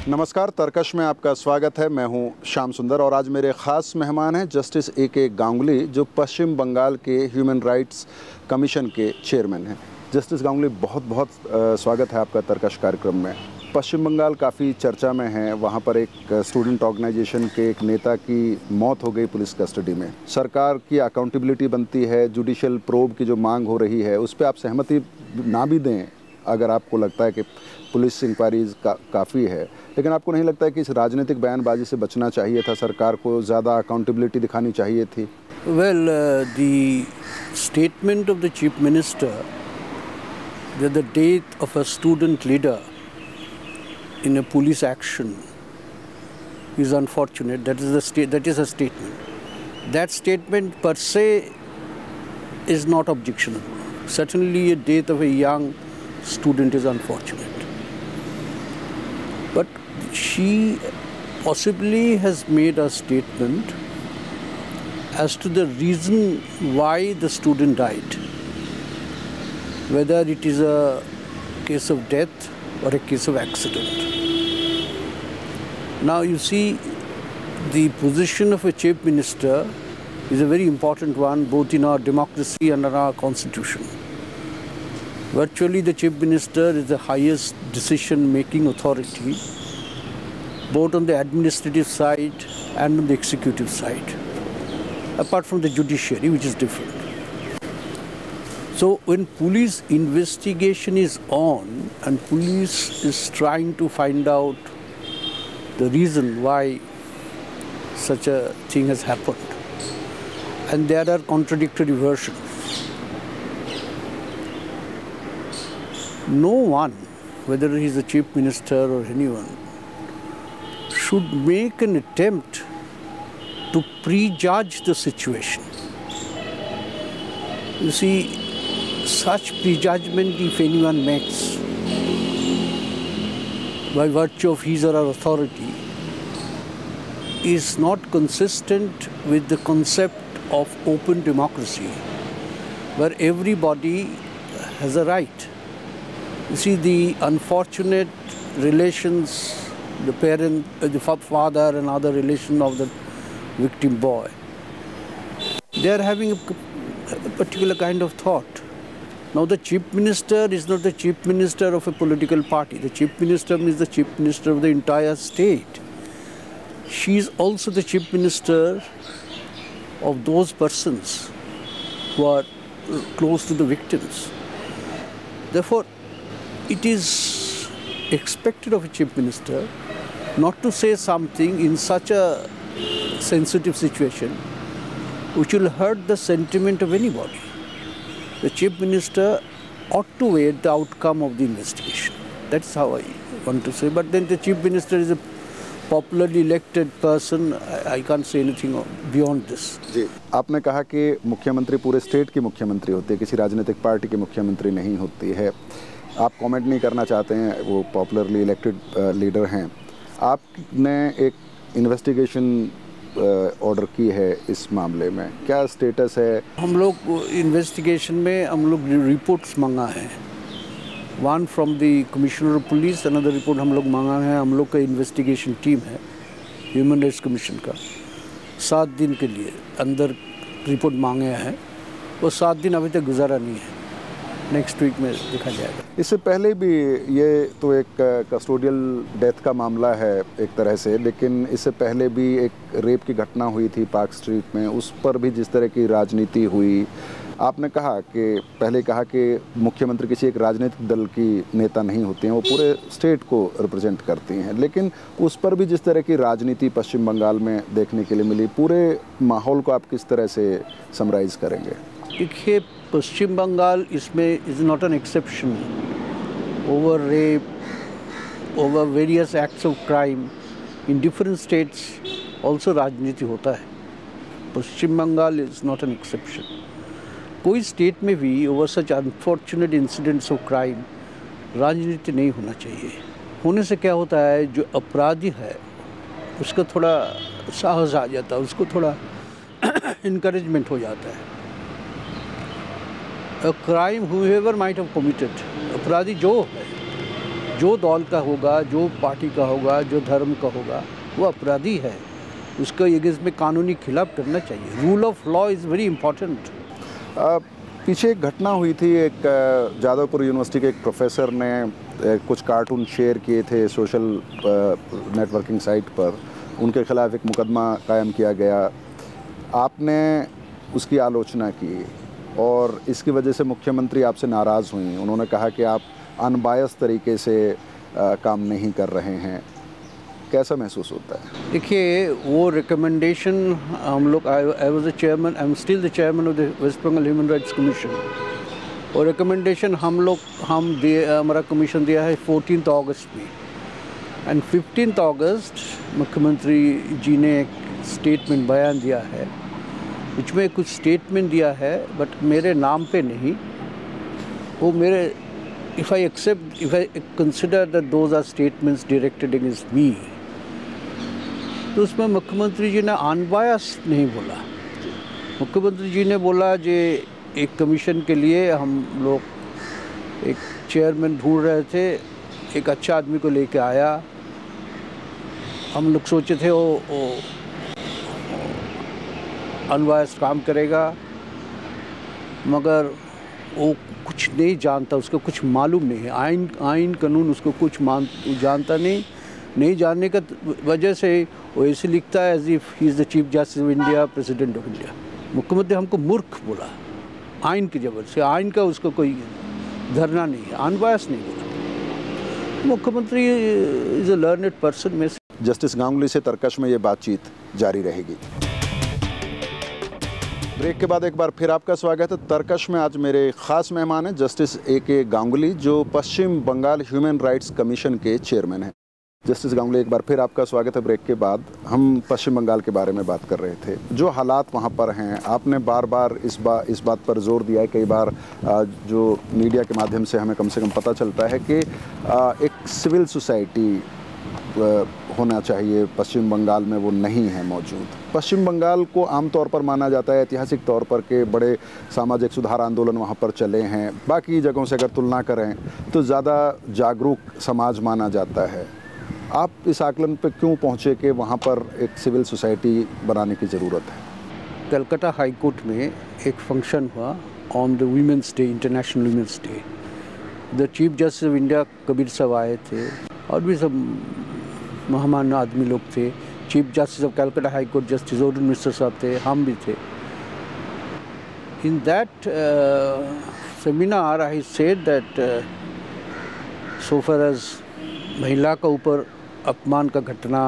नमस्कार, तर्कश में आपका स्वागत है। मैं हूं श्याम सुंदर और आज मेरे ख़ास मेहमान हैं जस्टिस ए.के. गांगुली, जो पश्चिम बंगाल के ह्यूमन राइट्स कमीशन के चेयरमैन हैं। जस्टिस गांगुली, बहुत बहुत स्वागत है आपका तर्कश कार्यक्रम में। पश्चिम बंगाल काफ़ी चर्चा में है। वहां पर एक स्टूडेंट ऑर्गेनाइजेशन के एक नेता की मौत हो गई पुलिस कस्टडी में। सरकार की अकाउंटेबिलिटी बनती है, जुडिशियल प्रोब की जो मांग हो रही है उस पर आप सहमति ना भी दें अगर आपको लगता है कि पुलिस इंक्वायरीज काफ़ी है, लेकिन आपको नहीं लगता है कि इस राजनीतिक बयानबाजी से बचना चाहिए था, सरकार को ज़्यादा अकाउंटेबिलिटी दिखानी चाहिए थी? Well, the statement of the chief minister that the death of a student leader in a police action is unfortunate. That is a statement. That statement per se is not objectionable. Certainly, a death of a young student is unfortunate. But she possibly has made a statement as to the reason why the student died, whether it is a case of death or a case of accident. Now you see, the position of a chief minister is a very important one both in our democracy and in our constitution. Virtually the chief minister is the highest decision-making authority both on the administrative side and on the executive side, apart from the judiciary, which is different. So when police investigation is on and police is trying to find out the reason why such a thing has happened, and there are contradictory versions, no one, whether he is the chief minister or anyone, should make an attempt to prejudge the situation. You see, such prejudgment, if anyone makes by virtue of his or her authority, is not consistent with the concept of open democracy, where everybody has a right. You see, the unfortunate relations, the parent, the father and other relation of the victim boy, they are having a particular kind of thought. Now the chief minister is not the chief minister of a political party. The chief minister is the chief minister of the entire state. She is also the chief minister of those persons who are close to the victims. Therefore, it is expected of a chief minister not to say something in such a sensitive situation which will hurt the sentiment of anybody. The chief minister ought to wait the outcome of the investigation. That's how I want to say. But then the chief minister is a popularly elected person. I can't say anything beyond this. जी, आपने कहा कि मुख्यमंत्री पूरे state की मुख्यमंत्री होती है, किसी राजनीतिक पार्टी की मुख्यमंत्री नहीं होती है। आप कमेंट नहीं करना चाहते हैं, वो पॉपुलरली इलेक्टेड लीडर हैं। आपने एक इन्वेस्टिगेशन ऑर्डर की है इस मामले में, क्या स्टेटस है? हम लोग इन्वेस्टिगेशन में हम लोग रिपोर्ट्स मंगा है। One from the commissioner of police, another report हम लोग मंगा है। हम लोग का इन्वेस्टिगेशन टीम है ह्यूमन राइट्स कमीशन का, 7 दिन के लिए अंदर रिपोर्ट मांगे हैं। वो 7 दिन अभी तक गुजारा नहीं है, नेक्स्ट वीक में देखा जाएगा। इससे पहले भी ये तो एक कस्टोडियल डेथ का मामला है एक तरह से, लेकिन इससे पहले भी एक रेप की घटना हुई थी पार्क स्ट्रीट में, उस पर भी जिस तरह की राजनीति हुई। आपने कहा कि पहले कहा कि मुख्यमंत्री किसी एक राजनीतिक दल की नेता नहीं होती हैं, वो पूरे स्टेट को रिप्रेजेंट करती हैं, लेकिन उस पर भी जिस तरह की राजनीति पश्चिम बंगाल में देखने के लिए मिली, पूरे माहौल को आप किस तरह से समराइज करेंगे? देखिए, पश्चिम बंगाल इसमें is not an exception. Over rape, over various acts of crime in different states also राजनीति होता है। Pashchim Bengal is not an exception. कोई स्टेट में भी over such unfortunate incidents of crime राजनीति नहीं होना चाहिए। होने से क्या होता है, जो अपराधी है उसका थोड़ा साहस आ जाता है, उसको थोड़ा इनकरेजमेंट हो जाता है। a crime whoever might have committed, अपराधी जो है जो दल का होगा, जो पार्टी का होगा, जो धर्म का होगा, वो अपराधी है, उसको अगेंस्ट में कानूनी खिलाफ करना चाहिए। Rule of law is very important. पीछे एक घटना हुई थी, एक जादवपुर यूनिवर्सिटी के एक प्रोफेसर ने कुछ कार्टून शेयर किए थे सोशल नेटवर्किंग साइट पर, उनके खिलाफ एक मुकदमा कायम किया गया। आपने उसकी आलोचना की और इसकी वजह से मुख्यमंत्री आपसे नाराज़ हुई। उन्होंने कहा कि आप अनबायस तरीके से काम नहीं कर रहे हैं। कैसा महसूस होता है? देखिए, वो रिकमेंडेशन हम लोग, I was the chairman, I am still the chairman of the West Bengal human rights commission, और रिकमेंडेशन हमारा कमीशन दिया है 14 अगस्त में, एंड 15 अगस्त मुख्यमंत्री जी ने एक स्टेटमेंट बयान दिया है, इसमें कुछ स्टेटमेंट दिया है बट मेरे नाम पे नहीं। वो मेरे if I consider that those are statements directed against me, तो उसमें मुख्यमंत्री जी ने अनबायस्ड नहीं बोला। मुख्यमंत्री जी ने बोला कि एक कमीशन के लिए हम लोग एक चेयरमैन ढूंढ रहे थे, एक अच्छा आदमी को लेके आया। हम लोग सोचे थे वो अनबायस्ड काम करेगा, मगर वो कुछ नहीं जानता, उसको कुछ मालूम नहीं है, आइन कानून उसको कुछ जानता नहीं जानने का वजह से वो ऐसे लिखता है as if he is the chief justice of India, president of India. मुख्यमंत्री हमको मूर्ख बोला आइन की जबर से, आइन का उसको कोई धरना नहीं है, अनबायस नहीं बोला। मुख्यमंत्री इज़ अ लर्नड पर्सन में से। जस्टिस गांगुली से तर्कश में ये बातचीत जारी रहेगी। ब्रेक के बाद एक बार फिर आपका स्वागत है। तर्कश में आज मेरे ख़ास मेहमान हैं जस्टिस ए.के. गांगुली, जो Pashchim Bengal human rights commission के चेयरमैन हैं। जस्टिस गांगुली, एक बार फिर आपका स्वागत है। ब्रेक के बाद हम पश्चिम बंगाल के बारे में बात कर रहे थे, जो हालात वहाँ पर हैं। आपने बार बार इस बात पर जोर दिया है, कई बार जो मीडिया के माध्यम से हमें कम पता चलता है कि एक सिविल सोसाइटी होना चाहिए पश्चिम बंगाल में, वो नहीं है मौजूद। पश्चिम बंगाल को आमतौर पर माना जाता है ऐतिहासिक तौर पर कि बड़े सामाजिक सुधार आंदोलन वहाँ पर चले हैं, बाकी जगहों से अगर तुलना करें तो ज़्यादा जागरूक समाज माना जाता है। आप इस आकलन पर क्यों पहुँचे कि वहाँ पर एक सिविल सोसाइटी बनाने की ज़रूरत है? कलकत्ता हाई कोर्ट में एक फंक्शन हुआ on the women's day, international women's day. The chief justice of India Kabir साहब आए थे और भी सब महामान्य आदमी लोग थे। Chief justice of Calcutta high court justice ओडन मिस्टर साहब थे, हम भी थे। In that seminar I said that so far as महिला का ऊपर अपमान का घटना,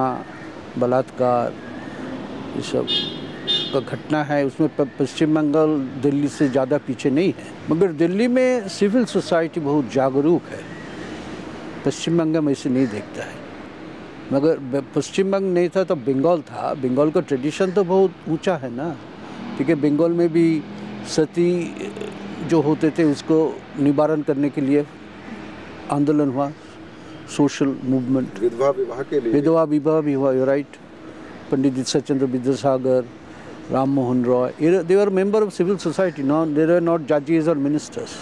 बलात्कार, ये सब का घटना है, उसमें पश्चिम बंगाल दिल्ली से ज़्यादा पीछे नहीं है। मगर दिल्ली में सिविल सोसाइटी बहुत जागरूक है, पश्चिम बंगाल में इसे नहीं देखता है। मगर पश्चिम बंगाल नहीं था तो बंगाल था। बंगाल का ट्रेडिशन तो बहुत ऊंचा है ना, ठीक है। बंगाल में भी सती जो होते थे उसको निवारण करने के लिए आंदोलन हुआ, सोशल मूवमेंट। विधवा विवाह के लिए, विधवा विवाह भी हुआ, you right. Pandit Satyendra Vidyasagar, Ram Mohan Roy, they were member of civil society, they were not जजेस और ministers.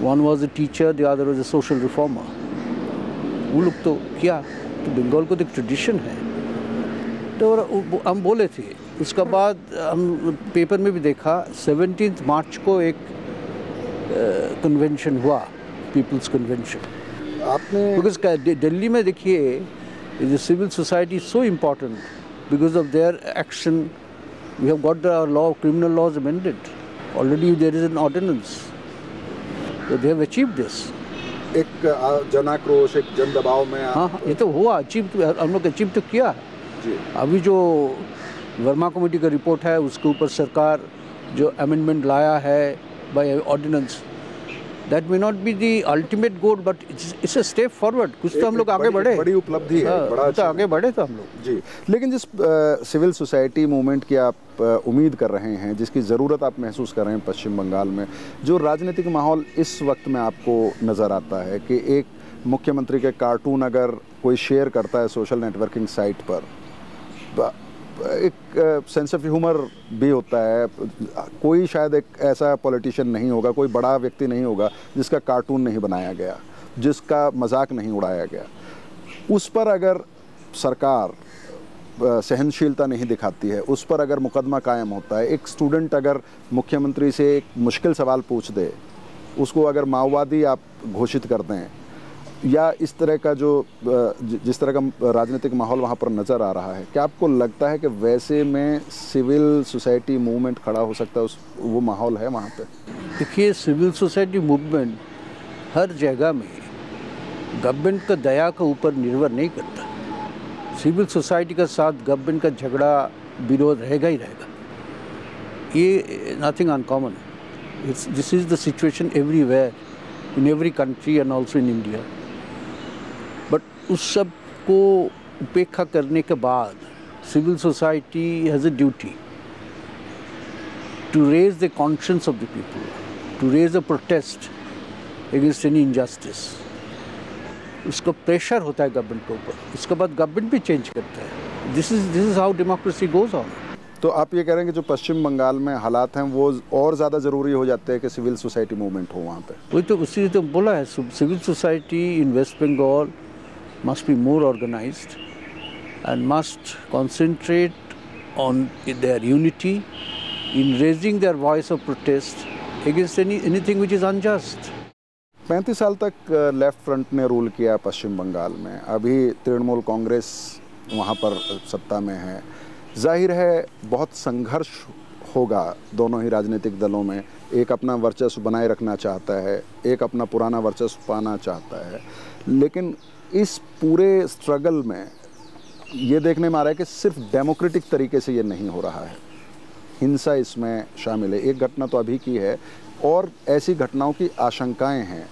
One was a teacher, the other was a social reformer. वो लोग तो क्या, तो बंगाल को तो एक ट्रेडिशन है। तो हम बोले थे। उसके बाद हम पेपर में भी देखा 17 मार्च को एक कन्वेंशन हुआ, पीपल्स कन्वेंशन। आपने बिकॉज दिल्ली में देखिए the civil society so important because of their action. We have got the law, criminal laws amended already, there is an ordinance, they have achieved this. एक जनाक्रोश, एक जन दबाव में हाँ, ये तो हुआ, अचीव, हम लोग अचीव तो किया जी। अभी जो वर्मा कमेटी का रिपोर्ट है उसके ऊपर सरकार जो अमेंडमेंट लाया है by ordinance, that may not be the ultimate goal but it's a step forward. कुछ तो हम लोग आगे बढ़े, बड़ी उपलब्धि है, बड़ा तो आगे बढ़े तो हम लोग जी। लेकिन जिस सिविल सोसाइटी मूवमेंट की आप उम्मीद कर रहे हैं, जिसकी ज़रूरत आप महसूस कर रहे हैं पश्चिम बंगाल में, जो राजनीतिक माहौल इस वक्त में आपको नज़र आता है कि एक मुख्यमंत्री के कार्टून अगर कोई शेयर करता है सोशल नेटवर्किंग साइट पर, एक सेंस ऑफ ह्यूमर भी होता है। कोई शायद एक ऐसा पॉलिटिशियन नहीं होगा, कोई बड़ा व्यक्ति नहीं होगा जिसका कार्टून नहीं बनाया गया। जिसका मजाक नहीं उड़ाया गया, उस पर अगर सरकार सहनशीलता नहीं दिखाती है, उस पर अगर मुकदमा कायम होता है, एक स्टूडेंट अगर मुख्यमंत्री से एक मुश्किल सवाल पूछ दे, उसको अगर माओवादी आप घोषित कर दें, या इस तरह का जिस तरह का राजनीतिक माहौल वहाँ पर नज़र आ रहा है, क्या आपको लगता है कि वैसे में सिविल सोसाइटी मूवमेंट खड़ा हो सकता है? वो माहौल है वहाँ पे? देखिए, सिविल सोसाइटी मूवमेंट हर जगह में गवर्नमेंट का दया के ऊपर निर्भर नहीं करता। सिविल सोसाइटी के साथ गवर्नमेंट का झगड़ा विरोध रहेगा ही रहेगा। ये nothing uncommon. This is the situation everywhere, in every country and also in India. But उस सब को उपेक्षा करने के बाद civil society has a duty to raise the conscience of the people, to raise a protest against any injustice. उसका pressure होता है गवर्नमेंट के ऊपर, उसके बाद गवर्नमेंट भी चेंज करता है। This is how democracy goes on. तो आप ये कह रहे हैं कि जो पश्चिम बंगाल में हालात हैं वो और ज़्यादा ज़रूरी हो जाते हैं कि सिविल सोसाइटी मूवमेंट हो वहाँ पे? वही तो, उसी तो बोला है, civil society in West Bengal must be more organized and must concentrate on their unity in raising their voice of protest against anything which is unjust. 35 साल तक लेफ्ट फ्रंट ने रूल किया पश्चिम बंगाल में, अभी तृणमूल कांग्रेस वहाँ पर सत्ता में है। जाहिर है बहुत संघर्ष होगा दोनों ही राजनीतिक दलों में, एक अपना वर्चस्व बनाए रखना चाहता है, एक अपना पुराना वर्चस्व पाना चाहता है। लेकिन इस पूरे स्ट्रगल में ये देखने में आ रहा है कि सिर्फ डेमोक्रेटिक तरीके से ये नहीं हो रहा है, हिंसा इसमें शामिल है। एक घटना तो अभी की है और ऐसी घटनाओं की आशंकाएं हैं।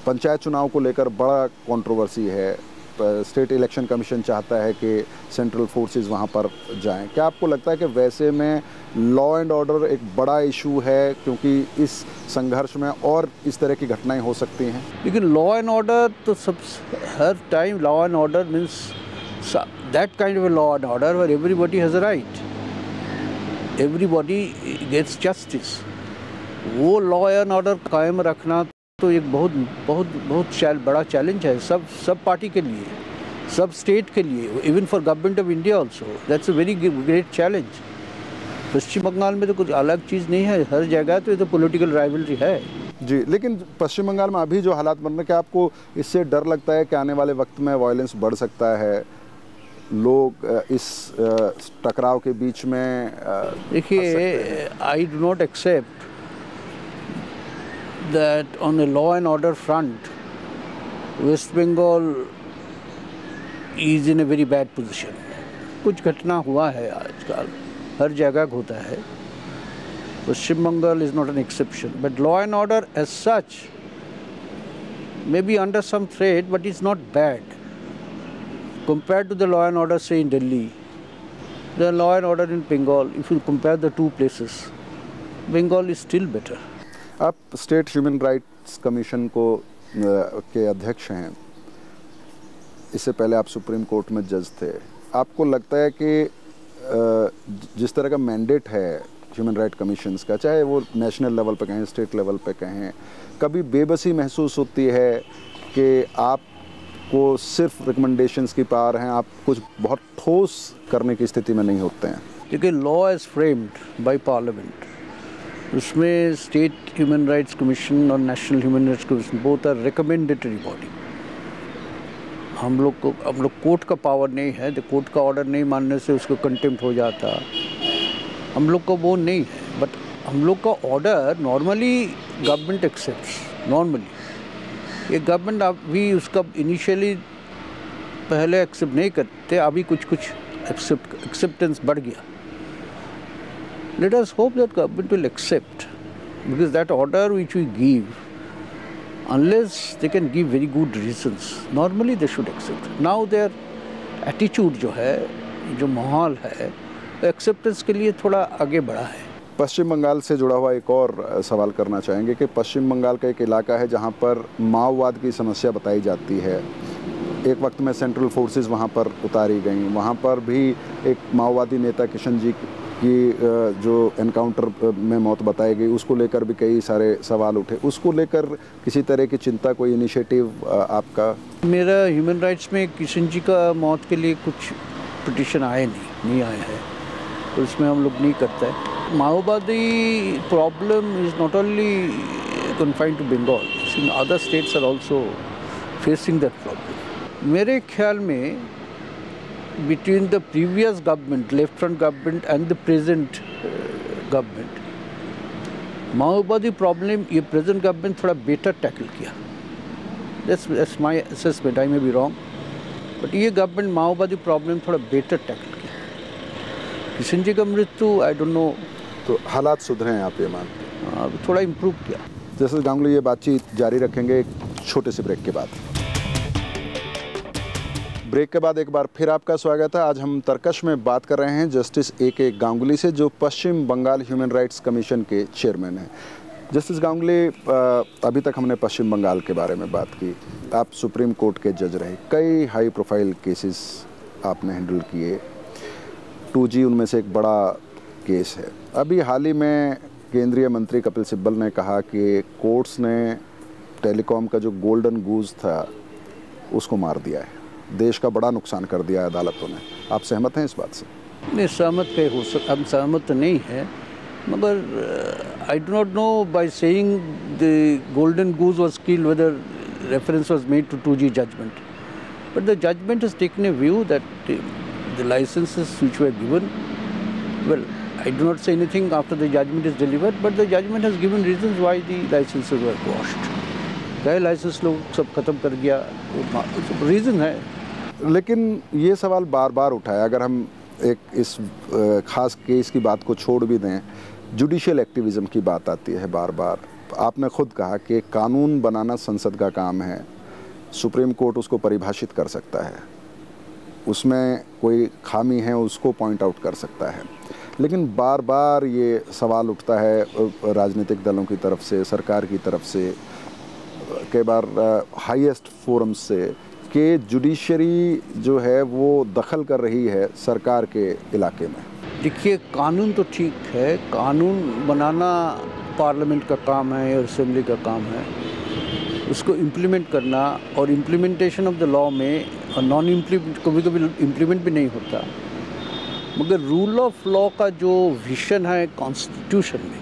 पंचायत चुनाव को लेकर बड़ा कंट्रोवर्सी है, स्टेट इलेक्शन कमीशन चाहता है कि सेंट्रल फोर्सेस वहाँ पर जाएं। क्या आपको लगता है कि वैसे में लॉ एंड ऑर्डर एक बड़ा इशू है, क्योंकि इस संघर्ष में और इस तरह की घटनाएं हो सकती हैं? लेकिन लॉ एंड ऑर्डर तो सब हर time, law and order means that kind of law and order where everybody has a right, everybody gets justice. वो लॉ एंड ऑर्डर कायम रखना तो एक बहुत बहुत बहुत बड़ा चैलेंज है सब पार्टी के लिए, सब स्टेट के लिए, even for government of India also. That's a very great challenge. Pashchim Bengal में तो कुछ अलग चीज़ नहीं है, हर जगह तो ये तो पॉलिटिकल राइवलरी है जी। लेकिन पश्चिम बंगाल में अभी जो हालात बन रहे हैं, क्या आपको इससे डर लगता है कि आने वाले वक्त में वायलेंस बढ़ सकता है, लोग इस टकराव के बीच में? देखिए, I do not accept that on a law and order front, West Bengal is in a very bad position. कुछ घटना हुआ है आजकल, हर जगह होता है। Pashchim Bengal is not an exception, but law and order as such may be under some threat, but it's not bad compared to the law and order say in Delhi. The law and order in Bengal, if you compare the two places, Bengal is still better. आप state human rights commission को के अध्यक्ष हैं, इससे पहले आप supreme court में जज थे। आपको लगता है कि जिस तरह का मैंडेट है ह्यूमन राइट कमीशंस का, चाहे वो नेशनल लेवल पे कहें, स्टेट लेवल पे कहें, कभी बेबसी महसूस होती है कि आपको सिर्फ रिकमेंडेशंस की पावर हैं, आप कुछ बहुत ठोस करने की स्थिति में नहीं होते हैं? देखिए, law is framed by parliament, उसमें स्टेट ह्यूमन राइट्स कमीशन और national human rights commission both are recommendatory body. हम लोग कोर्ट का पावर नहीं है, तो कोर्ट का ऑर्डर नहीं मानने से उसको कंटेम्प्ट हो जाता, हम लोग को वो नहीं है। बट हम लोग का order normally government accepts, normally. ये गवर्नमेंट अभी उसका इनिशियली पहले एक्सेप्ट नहीं करते, अभी कुछ एक्सेप्टेंस बढ़ गया। Let us hope that government will accept, because that order which we give, unless they can give very good reasons, normally they should accept. Now their attitude जो है, जो माहौल है, acceptance के लिए थोड़ा आगे बढ़ा है। पश्चिम बंगाल से जुड़ा हुआ एक और सवाल करना चाहेंगे कि पश्चिम बंगाल का एक इलाका है जहाँ पर माओवाद की समस्या बताई जाती है। एक वक्त में सेंट्रल फोर्सेस वहाँ पर उतारी गई, वहाँ पर भी एक माओवादी नेता किशन जी कि जो एनकाउंटर में मौत बताई गई उसको लेकर भी कई सारे सवाल उठे, उसको लेकर किसी तरह की चिंता, कोई इनिशिएटिव आपका? मेरा ह्यूमन राइट्स में किशन जी का मौत के लिए कुछ पिटिशन आए नहीं आए हैं, तो इसमें हम लोग नहीं करते हैं। माओवादी problem is not only confined to Bengal, in other states are also facing that problem. मेरे ख्याल में between the previous government, left front government and the present government, माओवादी प्रॉब्लम ये प्रेजेंट गवर्नमेंट थोड़ा बेटर टैकल किया। That's my assessment, I may be wrong, but ये government माओवादी problem थोड़ा बेटर टैकल किया। किशन जी का मृत्यु आई डोंट नो, तो हालात सुधरे हैं आप ये मानते हैं? थोड़ा इम्प्रूव किया। जस्टिस गांगुली, ये बातचीत जारी रखेंगे एक छोटे से ब्रेक के बाद। ब्रेक के बाद एक बार फिर आपका स्वागत है। आज हम तर्कश में बात कर रहे हैं जस्टिस ए.के. गांगुली से, जो Pashchim Bengal human rights commission के चेयरमैन हैं। जस्टिस गांगुली, अभी तक हमने पश्चिम बंगाल के बारे में बात की। आप सुप्रीम कोर्ट के जज रहे, कई हाई प्रोफाइल केसेस आपने हैंडल किए, 2G उनमें से एक बड़ा केस है। अभी हाल ही में केंद्रीय मंत्री कपिल सिब्बल ने कहा कि कोर्ट्स ने टेलीकॉम का जो गोल्डन गूज था उसको मार दिया है, देश का बड़ा नुकसान कर दिया है अदालतों ने। आप सहमत हैं इस बात से? नहीं, सहमत पे हो सकता, हम सहमत नहीं है, मगर I do not know by saying the golden goose was killed whether reference was made to 2G judgment, but the judgment has taken a view that the licenses which were given, well, I do not say anything after the judgment is delivered, but the judgment has given reasons why the licenses were quashed. गए licence लोग सब खत्म कर गया, reason है। लेकिन ये सवाल बार बार उठाया, अगर हम एक इस खास केस की बात को छोड़ भी दें, जुडिशियल एक्टिविज़म की बात आती है बार बार। आपने खुद कहा कि कानून बनाना संसद का काम है, सुप्रीम कोर्ट उसको परिभाषित कर सकता है, उसमें कोई खामी है उसको पॉइंट आउट कर सकता है, लेकिन बार बार ये सवाल उठता है राजनीतिक दलों की तरफ से, सरकार की तरफ से, कई बार हाईएस्ट फोरम्स से, कि जुडिशरी जो है वो दखल कर रही है सरकार के इलाके में। देखिए, कानून तो ठीक है, कानून बनाना पार्लियामेंट का काम है या असेंबली का काम है, उसको इम्प्लीमेंट करना, और इम्प्लीमेंटेशन ऑफ द लॉ में नॉन इम्प्लीमेंट कभी कभी इम्प्लीमेंट भी नहीं होता, मगर रूल ऑफ लॉ का जो विजन है कॉन्स्टिट्यूशन में,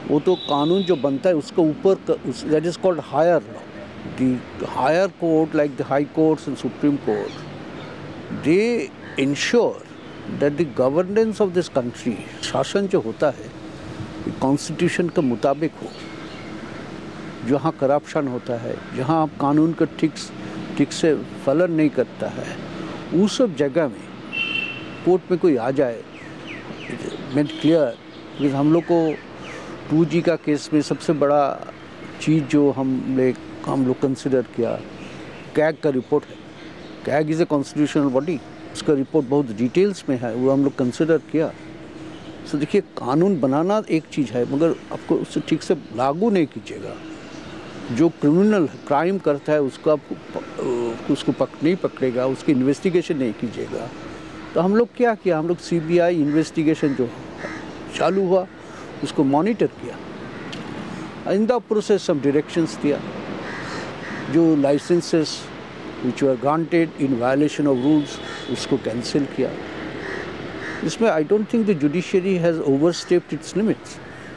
वो तो कानून जो बनता है उसका ऊपर, that is called higher law. The higher court like the high courts and supreme court, they ensure that the governance of this country, शासन जो होता है कॉन्स्टिट्यूशन के मुताबिक हो। जहाँ करप्शन होता है, जहाँ आप कानून का ठीक से फलन नहीं करता है, उस सब जगह में कोर्ट में कोई आ जाए, मेड क्लियर। बिकॉज हम लोग को 2G का केस में सबसे बड़ा चीज़ जो हम लोग कंसिडर किया, कैग का रिपोर्ट है। CAG is a constitutional body, उसका रिपोर्ट बहुत डिटेल्स में है, वो हम लोग कंसिडर किया। सो देखिए, कानून बनाना एक चीज़ है, मगर आपको उससे ठीक से लागू नहीं कीजिएगा। जो क्रिमिनल क्राइम करता है उसको नहीं पकड़ेगा, उसकी इन्वेस्टिगेशन नहीं कीजिएगा। तो हम लोग क्या किया, हम लोग CBI इन्वेस्टिगेशन जो चालू हुआ उसको मॉनिटर किया, in the process some directions दिया, जो licenses which were granted in violation of rules उसको कैंसिल किया। इसमें I don't think the judiciary has overstepped its limits,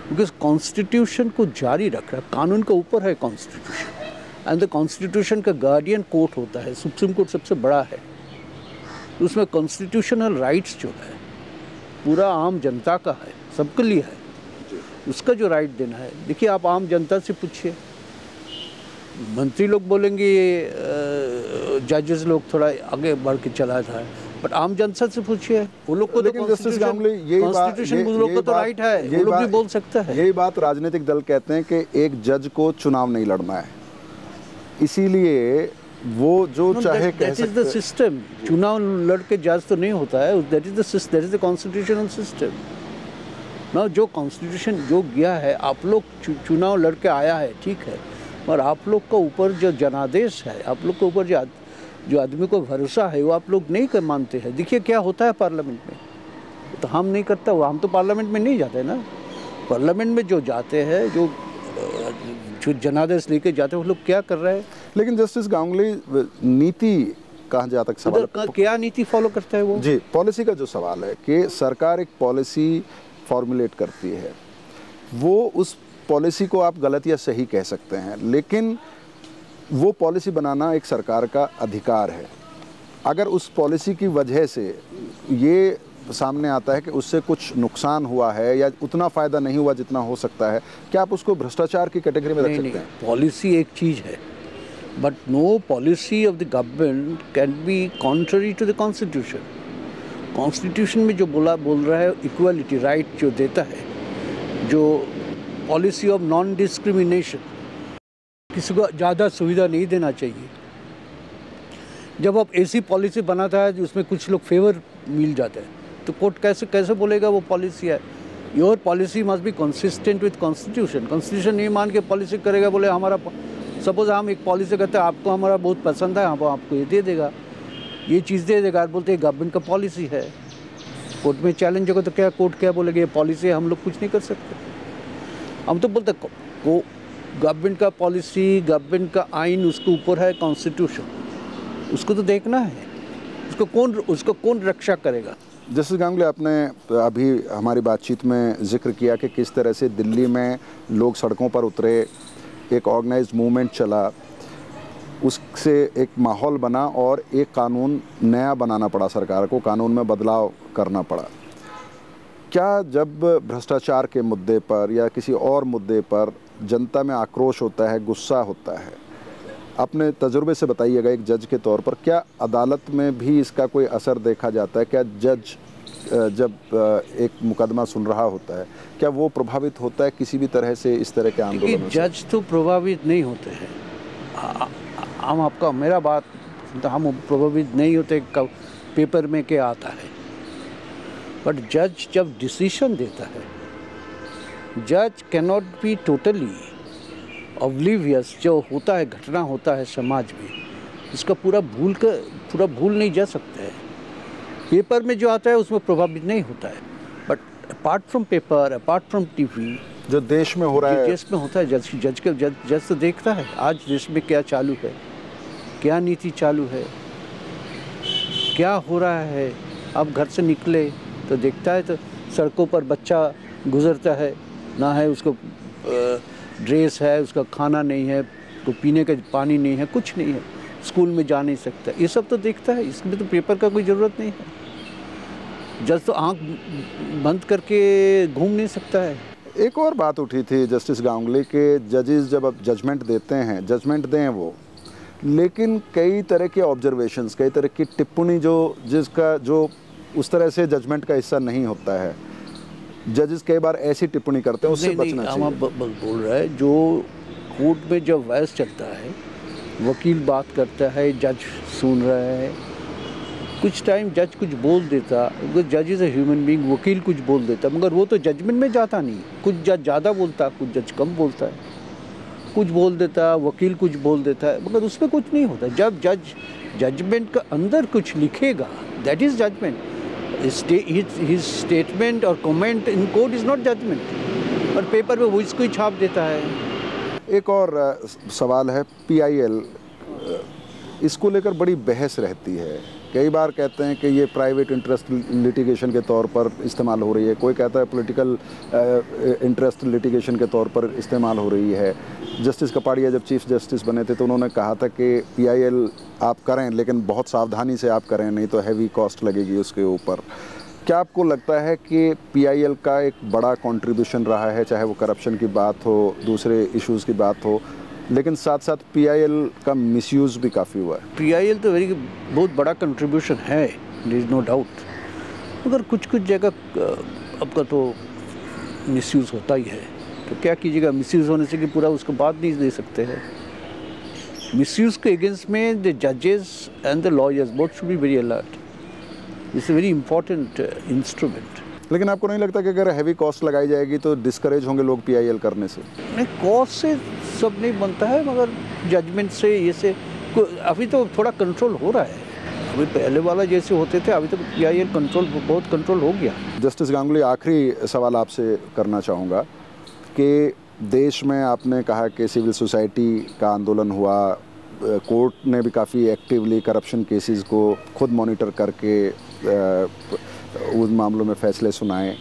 because constitution को जारी रख रहा है, कानून के ऊपर है कॉन्स्टिट्यूशन, एंड द कॉन्स्टिट्यूशन का गार्डियन कोर्ट होता है, सुप्रीम कोर्ट सबसे बड़ा है। उसमें कॉन्स्टिट्यूशनल राइट्स जो है पूरा आम जनता का है, सबके लिए है, उसका जो राइट देना है। देखिए, आप आम जनता से पूछिए, मंत्री लोग बोलेंगे जजेस लोग थोड़ा आगे बढ़ के चला था, बट आम जनता से पूछिए, वो लोग को तो कॉन्स्टिट्यूशन उन लोग को तो राइट है, वो लोग भी बोल सकता है। यही बात राजनीतिक दल कहते हैं कि एक जज को चुनाव नहीं लड़ना है, इसीलिए वो जो चाहे कह सकते। दैट इज द सिस्टम, चुनाव लड़ के जज तो नहीं होता है, that is the constitutional system ना। जो कॉन्स्टिट्यूशन जो गया है, आप लोग चुनाव लड़ के आया है, ठीक है, और आप लोग का ऊपर जो जनादेश है, आप लोग के ऊपर जो आदमी को भरोसा है, वो आप लोग नहीं कर मानते हैं। देखिए क्या होता है पार्लियामेंट में, तो हम नहीं करता हुआ, हम तो पार्लियामेंट में नहीं जाते ना। पार्लियामेंट में जो जाते हैं, जो जनादेश लेके जाते हैं, वो लोग क्या कर रहे हैं। लेकिन जस्टिस गांगुली, नीति कहाँ जहाँ तक सवाल है, क्या नीति फॉलो करता है वो जी, पॉलिसी का जो सवाल है कि सरकार एक पॉलिसी फॉर्मुलेट करती है, वो उस पॉलिसी को आप गलत या सही कह सकते हैं, लेकिन वो पॉलिसी बनाना एक सरकार का अधिकार है। अगर उस पॉलिसी की वजह से ये सामने आता है कि उससे कुछ नुकसान हुआ है या उतना फ़ायदा नहीं हुआ जितना हो सकता है, क्या आप उसको भ्रष्टाचार की कैटेगरी में रख सकते हैं? पॉलिसी एक चीज़ है, but no policy of the government can be contrary to the constitution. Constitution में जो बोल रहा है इक्वलिटी राइट जो देता है, जो पॉलिसी ऑफ नॉन डिस्क्रिमिनेशन, किसी को ज़्यादा सुविधा नहीं देना चाहिए। जब आप ऐसी पॉलिसी बनाता है उसमें कुछ लोग फेवर मिल जाता है, तो कोर्ट कैसे बोलेगा वो पॉलिसी है। Your policy must be consistent with constitution. Constitution नहीं मान के पॉलिसी करेगा, बोले हमारा, सपोज हम एक पॉलिसी करते हैं, आपको हमारा बहुत पसंद है, हम आपको ये दे देगा, ये चीज़ दे देगा, बोलते हैं गवर्नमेंट का पॉलिसी है। कोर्ट में चैलेंज होगा तो क्या कोर्ट क्या बोलेगा, ये पॉलिसी है, हम लोग कुछ नहीं कर सकते। हम तो बोलते वो गवर्नमेंट का पॉलिसी, गवर्नमेंट का आइन उसके ऊपर है कॉन्स्टिट्यूशन, उसको तो देखना है, उसको कौन रक्षा करेगा। जस्टिस गांगुली, आपने अभी हमारी बातचीत में जिक्र किया कि किस तरह से दिल्ली में लोग सड़कों पर उतरे, एक ऑर्गेनाइज्ड मूवमेंट चला, उससे एक माहौल बना और एक कानून नया बनाना पड़ा, सरकार को कानून में बदलाव करना पड़ा। क्या जब भ्रष्टाचार के मुद्दे पर या किसी और मुद्दे पर जनता में आक्रोश होता है, गुस्सा होता है, अपने तजुर्बे से बताइएगा एक जज के तौर पर, क्या अदालत में भी इसका कोई असर देखा जाता है? क्या जज जब एक मुकदमा सुन रहा होता है, क्या वो प्रभावित होता है किसी भी तरह से इस तरह के आंदोलन? जज तो प्रभावित नहीं होते हैं, हम आपका मेरा बात, हम प्रभावित नहीं होते पेपर में क्या आता है, बट जज जब डिसीजन देता है, जज can not be totally oblivious. जो होता है, घटना होता है समाज में, इसका पूरा भूल नहीं जा सकता है। पेपर में जो आता है उसमें प्रभावित नहीं होता है, but apart from paper, apart from TV, जो देश में हो रहा है, देश में होता है, जज तो देखता है आज देश में क्या चालू है, क्या नीति चालू है, क्या हो रहा है। अब घर से निकले तो देखता है, तो सड़कों पर बच्चा गुजरता है, ना है उसको ड्रेस है, उसका खाना नहीं है, तो पीने का पानी नहीं है, कुछ नहीं है, स्कूल में जा नहीं सकता, ये सब तो देखता है। इसमें तो पेपर का कोई ज़रूरत नहीं है। जज तो आंख बंद करके घूम नहीं सकता है। एक और बात उठी थी जस्टिस गांगुली के, जजेस जब अब जजमेंट देते हैं, जजमेंट दें वो, लेकिन कई तरह के ऑब्जर्वेशंस, कई तरह की टिप्पणी जो उस तरह से जजमेंट का हिस्सा नहीं होता है, जजेस कई बार ऐसी टिप्पणी करते हैं, उससे बचना चाहिए। हम बोल रहे हैं, जो कोर्ट में जब बहस चलता है, वकील बात करता है, जज सुन रहा है, कुछ टाइम जज कुछ बोल देता, जज इज़ अ ह्यूमन बीइंग, वकील कुछ बोल देता, मगर वो तो जजमेंट में जाता नहीं। कुछ जज ज़्यादा बोलता, कुछ जज कम बोलता है, कुछ बोल देता, वकील कुछ बोल देता है, मगर उसमें कुछ नहीं होता। जब जज जजमेंट का अंदर कुछ लिखेगा, that is judgment. His statement or comment in court is not judgment, और पेपर में वो इसको ही छाप देता है। एक और सवाल है, PIL, इसको लेकर बड़ी बहस रहती है। कई बार कहते हैं कि ये प्राइवेट इंटरेस्ट लिटिगेशन के तौर पर इस्तेमाल हो रही है, कोई कहता है पॉलिटिकल इंटरेस्ट लिटिगेशन के तौर पर इस्तेमाल हो रही है। जस्टिस कपाड़िया जब चीफ जस्टिस बने थे तो उन्होंने कहा था कि PIL आप करें, लेकिन बहुत सावधानी से आप करें, नहीं तो हैवी कॉस्ट लगेगी उसके ऊपर। क्या आपको लगता है कि PIL का एक बड़ा कंट्रीब्यूशन रहा है, चाहे वो करप्शन की बात हो, दूसरे इश्यूज़ की बात हो, लेकिन साथ साथ PIL का मिसयूज़ भी काफ़ी हुआ है? PIL तो बहुत बड़ा कंट्रीब्यूशन है, देयर इज़ नो डाउट, मगर कुछ जगह आपका तो मिसयूज़ होता ही है। तो क्या कीजिएगा, मिसयूज़ होने से कि पूरा उसको बाद नहीं दे सकते हैं। मिसयूज़ के अगेंस्ट में द जजेस and the lawyers both should be very alert. It's a very important instrument. लेकिन आपको नहीं लगता कि अगर हैवी कॉस्ट लगाई जाएगी तो डिस्करेज होंगे लोग PIL करने से? नहीं, कॉस्ट से सब नहीं बनता है, मगर जजमेंट से, ये से अभी तो थोड़ा कंट्रोल हो रहा है। अभी पहले वाला जैसे होते थे, अभी तो PIL कंट्रोल बहुत कंट्रोल हो गया। जस्टिस गांगुली, आखिरी सवाल आपसे करना चाहूँगा कि देश में आपने कहा कि सिविल सोसाइटी का आंदोलन हुआ, कोर्ट ने भी काफ़ी एक्टिवली करप्शन केसेस को खुद मॉनिटर करके उन मामलों में फैसले सुनाए।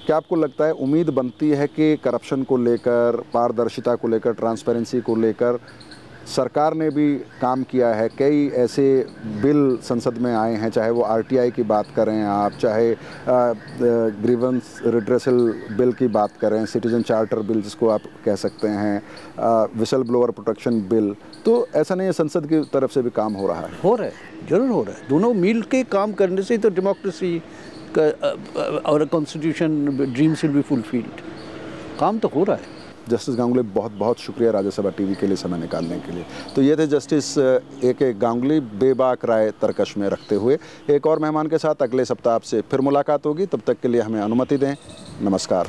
क्या आपको लगता है, उम्मीद बनती है कि करप्शन को लेकर, पारदर्शिता को लेकर, ट्रांसपेरेंसी को लेकर सरकार ने भी काम किया है? कई ऐसे बिल संसद में आए हैं, चाहे वो RTI की बात करें आप, चाहे ग्रीवेंस रिड्रेसल बिल की बात करें, सिटीजन चार्टर बिल जिसको आप कह सकते हैं, विसल ब्लोअर प्रोटेक्शन बिल। तो ऐसा नहीं है, संसद की तरफ से भी काम हो रहा है? हो रहा है, जरूर हो रहा है। दोनों मिल के काम करने से तो डेमोक्रेसी और constitution dreams will be fulfilled. काम तो हो रहा है। जस्टिस गांगुली, बहुत बहुत शुक्रिया राज्यसभा टीवी के लिए समय निकालने के लिए। तो ये थे जस्टिस AK गांगुली, बेबाक राय तर्कश में रखते हुए। एक और मेहमान के साथ अगले सप्ताह आपसे फिर मुलाकात होगी, तब तक के लिए हमें अनुमति दें। नमस्कार।